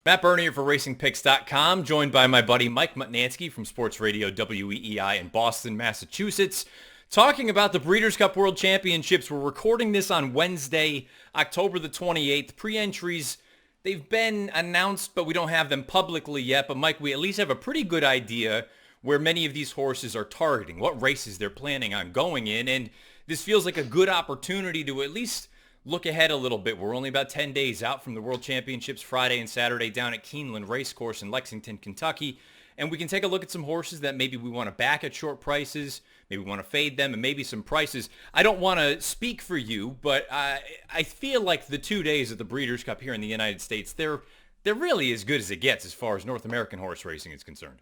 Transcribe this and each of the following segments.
Matt Bernie here for RacingPicks.com, joined by my buddy Mike Mutnansky from Sports Radio WEEI in Boston, Massachusetts, talking about the Breeders' Cup World Championships. We're recording this on Wednesday, October the 28th. Pre-entries, they've been announced, but we don't have them publicly yet. But Mike, we at least have a pretty good idea where many of these horses are targeting, what races they're planning on going in, and this feels like a good opportunity to at least look ahead a little bit. We're only about 10 days out from the World Championships Friday and Saturday down at Keeneland Racecourse in Lexington, Kentucky. And we can take a look at some horses that maybe we want to back at short prices, maybe we want to fade them, and maybe some prices. I don't want to speak for you, but I feel like the 2 days of the Breeders' Cup here in the United States, they're really as good as it gets as far as North American horse racing is concerned.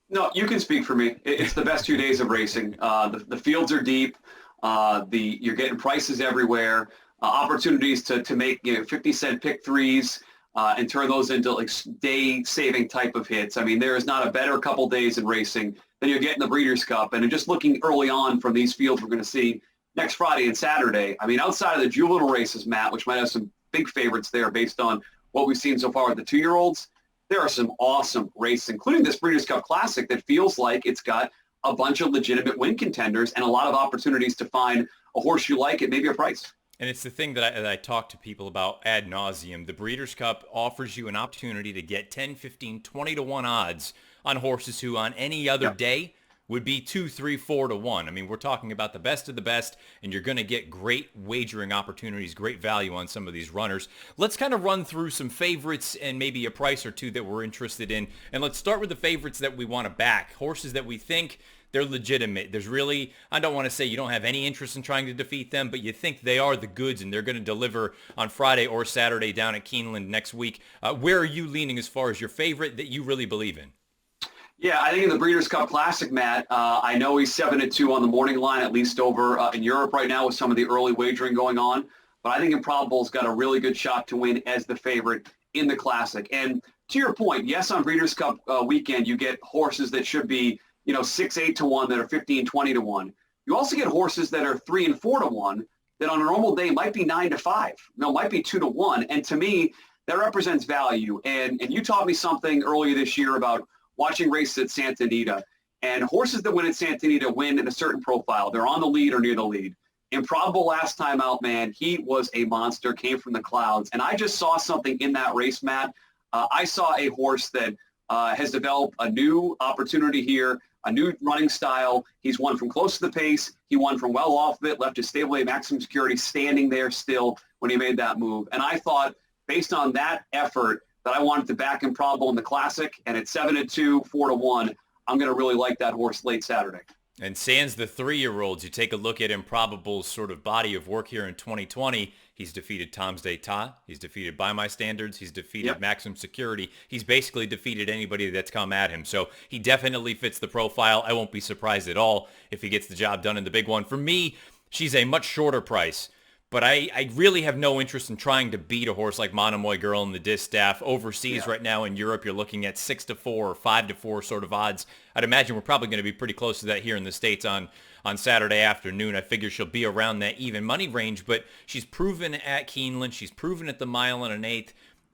No, you can speak for me. It's the best 2 days of racing. The fields are deep. You're getting prices everywhere. Opportunities to make 50-cent pick threes and turn those into like day-saving type of hits. I mean, there is not a better couple days in racing than you're getting the Breeders' Cup. And just looking early on from these fields we're going to see next Friday and Saturday, I mean, outside of the juvenile races, Matt, which might have some big favorites there based on what we've seen so far with the 2-year-olds, there are some awesome races, including this Breeders' Cup Classic that feels like it's got a bunch of legitimate win contenders and a lot of opportunities to find a horse you like at maybe a price. And it's the thing that I talk to people about ad nauseum. The Breeders' Cup offers you an opportunity to get 10, 15, 20 to 1 odds on horses who on any other day would be 2, 3, 4 to 1. I mean, we're talking about the best of the best, and you're going to get great wagering opportunities, great value on some of these runners. Let's kind of run through some favorites and maybe a price or two that we're interested in. And let's start with the favorites that we want to back, horses that we think they're legitimate. There's really, I don't want to say you don't have any interest in trying to defeat them, but you think they are the goods and they're going to deliver on Friday or Saturday down at Keeneland next week. Where are you leaning as far as your favorite that you really believe in? Yeah, I think in the Breeders' Cup Classic, Matt, I know he's 7-2 on the morning line, at least over in Europe right now with some of the early wagering going on. But I think Improbable's got a really good shot to win as the favorite in the Classic. And to your point, yes, on Breeders' Cup weekend, you get horses that should be 6, 8 to 1 that are 15, 20 to 1. You also get horses that are 3 and 4 to 1 that on a normal day might be 9 to 5. Might be 2 to 1. And to me, that represents value. And you taught me something earlier this year about watching races at Santa Anita. And horses that win at Santa Anita win in a certain profile. They're on the lead or near the lead. Improbable last time out, man, he was a monster, came from the clouds. And I just saw something in that race, Matt. I saw a horse that has developed a new opportunity here, a new running style. He's won from close to the pace. He won from well off of it, left his stable at maximum security standing there still when he made that move. And I thought, based on that effort, that I wanted to back Improbable in the Classic. And at 7-2, 4 to 1, I'm going to really like that horse late Saturday. And sans the 3-year-olds, you take a look at Improbable's sort of body of work here in 2020. He's defeated Tom's d'Etat. He's defeated By My Standards. He's defeated Maximum Security. He's basically defeated anybody that's come at him. So he definitely fits the profile. I won't be surprised at all if he gets the job done in the big one. For me, she's a much shorter price. But I really have no interest in trying to beat a horse like Monomoy Girl in the distaff. Overseas right now in Europe, you're looking at 6 to 4 or 5 to 4 sort of odds. I'd imagine we're probably going to be pretty close to that here in the States on Saturday afternoon. I figure she'll be around that even money range, but she's proven at Keeneland. She's proven at the 1 1/8.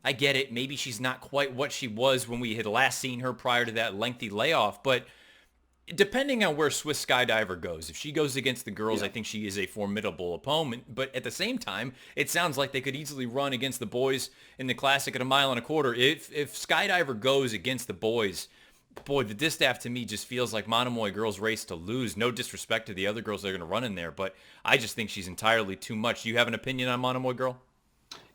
I get it. Maybe she's not quite what she was when we had last seen her prior to that lengthy layoff, but depending on where Swiss Skydiver goes, if she goes against the girls, I think she is a formidable opponent. But at the same time, it sounds like they could easily run against the boys in the Classic at 1 1/4. If Skydiver goes against the boys, boy, the distaff to me just feels like Monomoy Girl's race to lose. No disrespect to the other girls that are going to run in there, but I just think she's entirely too much. Do you have an opinion on Monomoy Girl?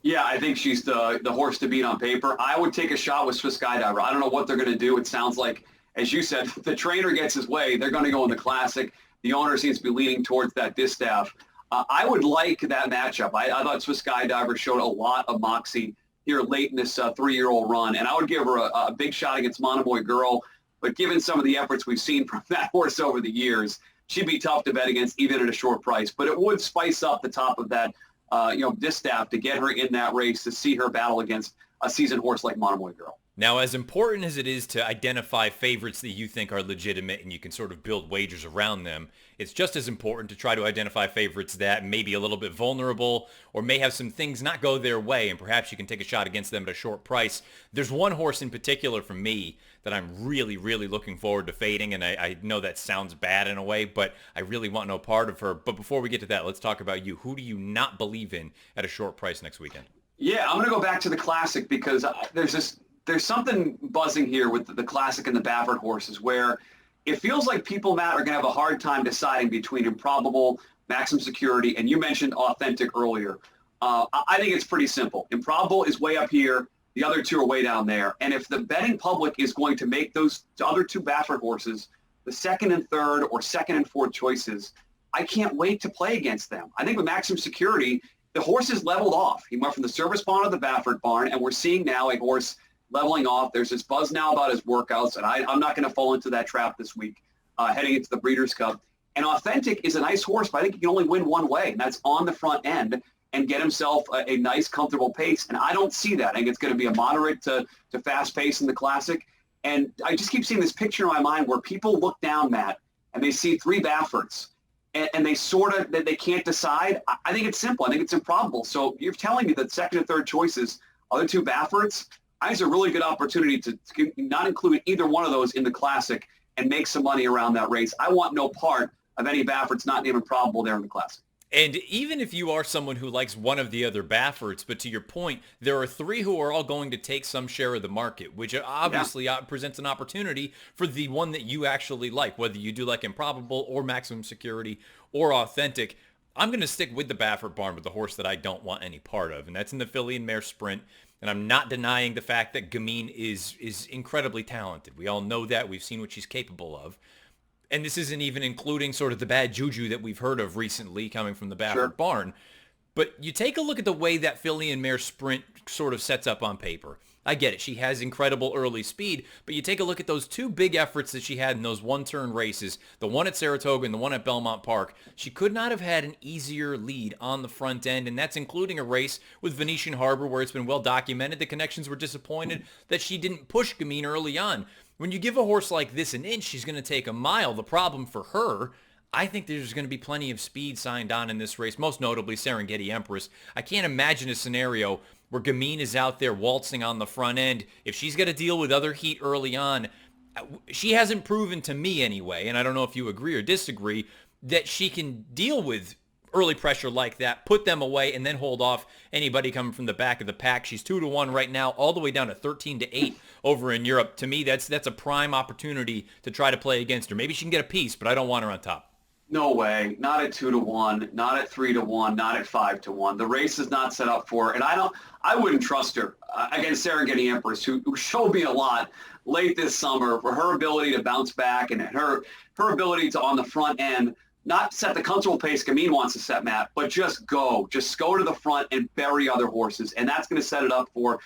Yeah, I think she's the horse to beat on paper. I would take a shot with Swiss Skydiver. I don't know what they're going to do. It sounds like, as you said, if the trainer gets his way, they're going to go in the Classic. The owner seems to be leaning towards that distaff. I would like that matchup. I thought Swiss Skydiver showed a lot of moxie here late in this 3-year-old run, and I would give her a big shot against Monomoy Girl. But given some of the efforts we've seen from that horse over the years, she'd be tough to bet against even at a short price. But it would spice up the top of that, distaff to get her in that race, to see her battle against a seasoned horse like Monomoy Girl. Now, as important as it is to identify favorites that you think are legitimate and you can sort of build wagers around them, it's just as important to try to identify favorites that may be a little bit vulnerable or may have some things not go their way, and perhaps you can take a shot against them at a short price. There's one horse in particular for me that I'm really, really looking forward to fading, and I know that sounds bad in a way, but I really want no part of her. But before we get to that, let's talk about you. Who do you not believe in at a short price next weekend? Yeah, I'm going to go back to the Classic because there's something buzzing here with the Classic and the Baffert horses where it feels like people, Matt, are going to have a hard time deciding between Improbable, Maximum Security, and you mentioned Authentic earlier. I think it's pretty simple. Improbable is way up here. The other two are way down there. And if the betting public is going to make those other two Baffert horses the second and third or second and fourth choices, I can't wait to play against them. I think with Maximum Security, the horse is leveled off. He went from the service barn to the Baffert barn, and we're seeing now a horse leveling off. There's this buzz now about his workouts, and I'm not going to fall into that trap this week heading into the Breeders' Cup. And Authentic is a nice horse, but I think he can only win one way, and that's on the front end and get himself a nice, comfortable pace. And I don't see that. I think it's going to be a moderate to fast pace in the Classic. And I just keep seeing this picture in my mind where people look down, Matt, and they see three Bafferts, and they they can't decide. I think it's simple. I think it's Improbable. So you're telling me that second and third choices, other two Bafferts, I think it's a really good opportunity to not include either one of those in the Classic and make some money around that race. I want no part of any Bafferts not named Improbable there in the Classic. And even if you are someone who likes one of the other Bafferts, but to your point, there are three who are all going to take some share of the market, which obviously presents an opportunity for the one that you actually like, whether you do like Improbable or Maximum Security or Authentic. I'm going to stick with the Baffert barn with the horse that I don't want any part of, and that's in the filly and mare sprint. And I'm not denying the fact that Gamine is incredibly talented. We all know that. We've seen what she's capable of. And this isn't even including sort of the bad juju that we've heard of recently coming from the Baffert barn. But you take a look at the way that filly and mare sprint sort of sets up on paper. I get it. She has incredible early speed, but you take a look at those two big efforts that she had in those one-turn races, the one at Saratoga and the one at Belmont Park. She could not have had an easier lead on the front end, and that's including a race with Venetian Harbor where it's been well documented. The connections were disappointed that she didn't push Gamine early on. When you give a horse like this an inch, she's going to take a mile. The problem for her, I think there's going to be plenty of speed signed on in this race, most notably Serengeti Empress. I can't imagine a scenario where Gamine is out there waltzing on the front end. If she's got to deal with other heat early on, she hasn't proven to me anyway, and I don't know if you agree or disagree, that she can deal with early pressure like that, put them away, and then hold off anybody coming from the back of the pack. She's 2-1 right now, all the way down to 13-8 over in Europe. To me, that's a prime opportunity to try to play against her. Maybe she can get a piece, but I don't want her on top. No way. Not at 2-1, not at 3-1, not at 5-1. The race is not set up for her, and I wouldn't trust her against Serengeti Empress, who showed me a lot late this summer for her ability to bounce back and her ability to, on the front end, not set the comfortable pace Gamine wants to set, Matt, but just go to the front and bury other horses. And that's going to set it up for,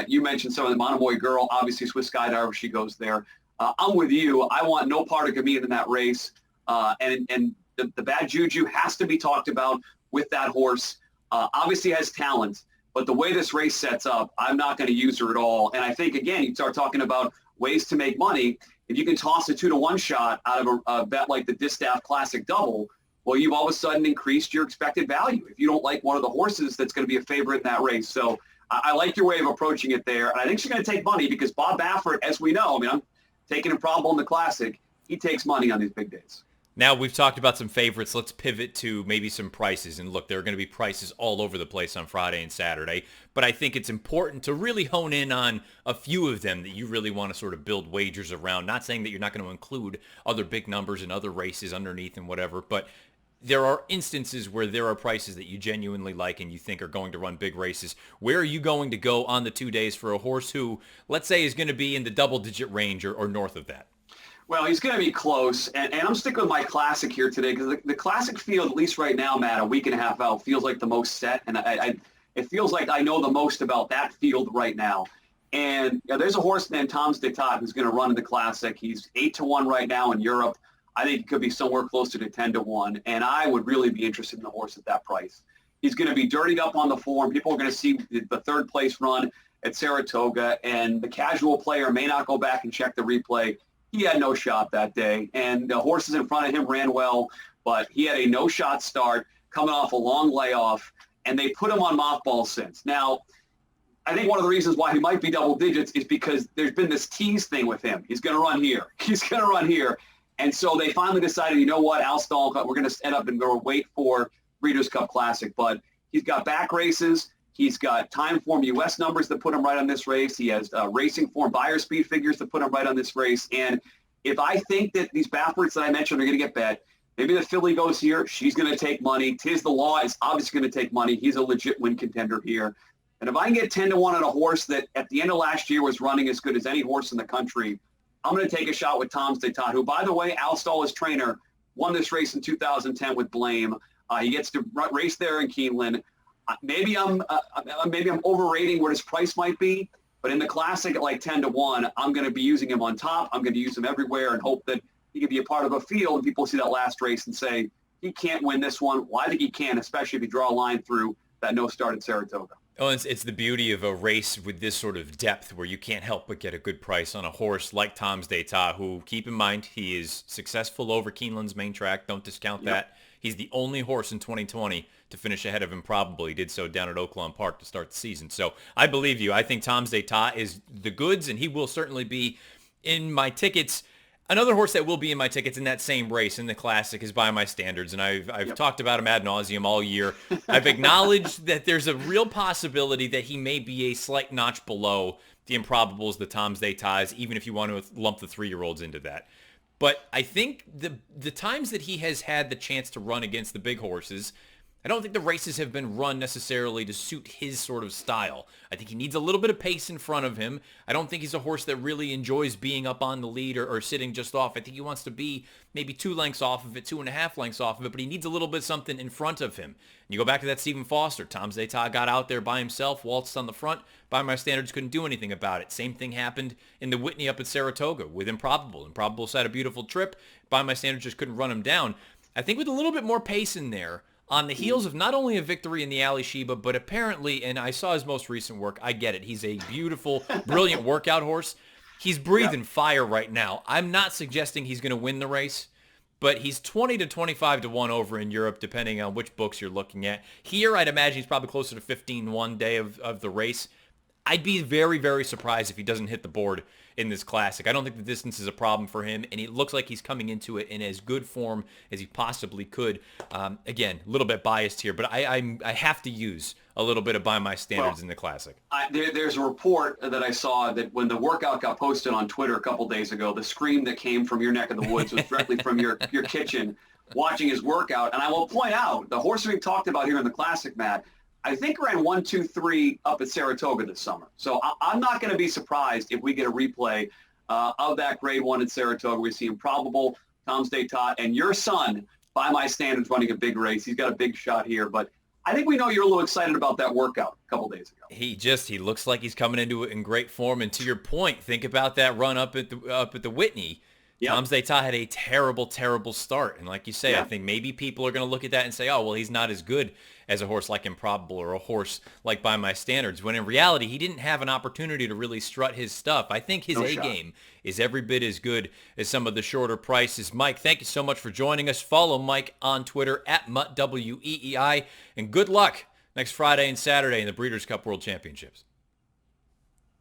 you mentioned some of the Monomoy Girl, obviously Swiss Skydiver, she goes there. I'm with you. I want no part of Gamine in that race. And the bad juju has to be talked about with that horse. Obviously has talent, but the way this race sets up, I'm not going to use her at all. And I think, again, you start talking about ways to make money. If you can toss a 2-1 shot out of a bet like the Distaff Classic Double, well, you've all of a sudden increased your expected value if you don't like one of the horses that's going to be a favorite in that race. So I like your way of approaching it there. And I think she's going to take money because Bob Baffert, as we know, I'm taking Improbable in the Classic, he takes money on these big days. Now we've talked about some favorites. Let's pivot to maybe some prices. And look, there are going to be prices all over the place on Friday and Saturday. But I think it's important to really hone in on a few of them that you really want to sort of build wagers around. Not saying that you're not going to include other big numbers and other races underneath and whatever. But there are instances where there are prices that you genuinely like and you think are going to run big races. Where are you going to go on the 2 days for a horse who, let's say, is going to be in the double-digit range or north of that? Well, he's going to be close, and I'm sticking with my Classic here today because the Classic field, at least right now, Matt, a week and a half out, feels like the most set, and it feels like I know the most about that field right now. And there's a horse named Tom's d'Etat who's going to run in the Classic. He's 8-1 right now in Europe. I think he could be somewhere closer to 10-1, and I would really be interested in the horse at that price. He's going to be dirtied up on the form. People are going to see the third place run at Saratoga, and the casual player may not go back and check the replay. He had no shot that day, and the horses in front of him ran well, but he had a no-shot start coming off a long layoff, and they put him on mothballs since. Now, I think one of the reasons why he might be double digits is because there's been this tease thing with him. He's going to run here. He's going to run here. And so they finally decided, you know what, Al Stall, we're going to end up and go wait for Breeders' Cup Classic. But he's got back races. He's got time form U.S. numbers that put him right on this race. He has racing form buyer speed figures that put him right on this race. And if I think that these Baffords that I mentioned are going to get bet, maybe the filly goes here. She's going to take money. Tiz the Law is obviously going to take money. He's a legit win contender here. And if I can get 10-1 on a horse that at the end of last year was running as good as any horse in the country, I'm going to take a shot with Tom's d'Etat, who, by the way, Al Stall, his trainer, won this race in 2010 with Blame. He gets to race there in Keeneland. Maybe I'm overrating what his price might be, but in the Classic at like 10-1, I'm going to be using him on top. I'm going to use him everywhere and hope that he can be a part of a field and people see that last race and say, he can't win this one. Well, I think he can, especially if you draw a line through that no start at Saratoga. Oh, it's the beauty of a race with this sort of depth where you can't help but get a good price on a horse like Tom's d'Etat, who, keep in mind, he is successful over Keeneland's main track. Don't discount that. He's the only horse in 2020 to finish ahead of Improbable. He did so down at Oaklawn Park to start the season. So I believe you. I think Tom's d'Etat is the goods, and he will certainly be in my tickets. Another horse that will be in my tickets in that same race in the Classic is By My Standards, and I've talked about him ad nauseum all year. I've acknowledged that there's a real possibility that he may be a slight notch below the Improbables, the Tom's d'Etats, even if you want to lump the 3-year-olds into that. But I think the times that he has had the chance to run against the big horses, I don't think the races have been run necessarily to suit his sort of style. I think he needs a little bit of pace in front of him. I don't think he's a horse that really enjoys being up on the lead or sitting just off. I think he wants to be maybe 2 lengths off of it, 2.5 lengths off of it, but he needs a little bit something in front of him. And you go back to that Stephen Foster. Tom's d'Etat got out there by himself, waltzed on the front. By My Standards couldn't do anything about it. Same thing happened in the Whitney up at Saratoga with Improbable. Improbable had a beautiful trip. By My Standards just couldn't run him down. I think with a little bit more pace in there, on the heels of not only a victory in the Ali Sheba, but apparently, and I saw his most recent work, I get it, he's a beautiful, brilliant workout horse. He's breathing fire right now. I'm not suggesting he's going to win the race, but he's 20 to 25-1 over in Europe, depending on which books you're looking at. Here, I'd imagine he's probably closer to 15-1 day of the race. I'd be very, very surprised if he doesn't hit the board in this Classic. I don't think the distance is a problem for him, and it looks like he's coming into it in as good form as he possibly could. Again, a little bit biased here, but I have to use a little bit of By My Standards in the Classic. There's a report that I saw that when the workout got posted on Twitter a couple days ago, the scream that came from your neck of the woods was directly from your kitchen watching his workout. And I will point out, the horse we've talked about here in the Classic, Matt, I think ran 1, 2, 3 up at Saratoga this summer. So I'm not going to be surprised if we get a replay of that grade 1 at Saratoga. We see Improbable, Tom's d'Etat, and your son, By My Standards, running a big race. He's got a big shot here. But I think we know you're a little excited about that workout a couple days ago. He looks like he's coming into it in great form. And to your point, think about that run up at the Whitney. Yep. Tom's d'Etat had a terrible, terrible start. And like you say, I think maybe people are going to look at that and say, oh, well, he's not as good as a horse like Improbable or a horse like By My Standards, when in reality, he didn't have an opportunity to really strut his stuff. I think his A-game is every bit as good as some of the shorter prices. Mike, thank you so much for joining us. Follow Mike on Twitter at MuttWeei, and good luck next Friday and Saturday in the Breeders' Cup World Championships.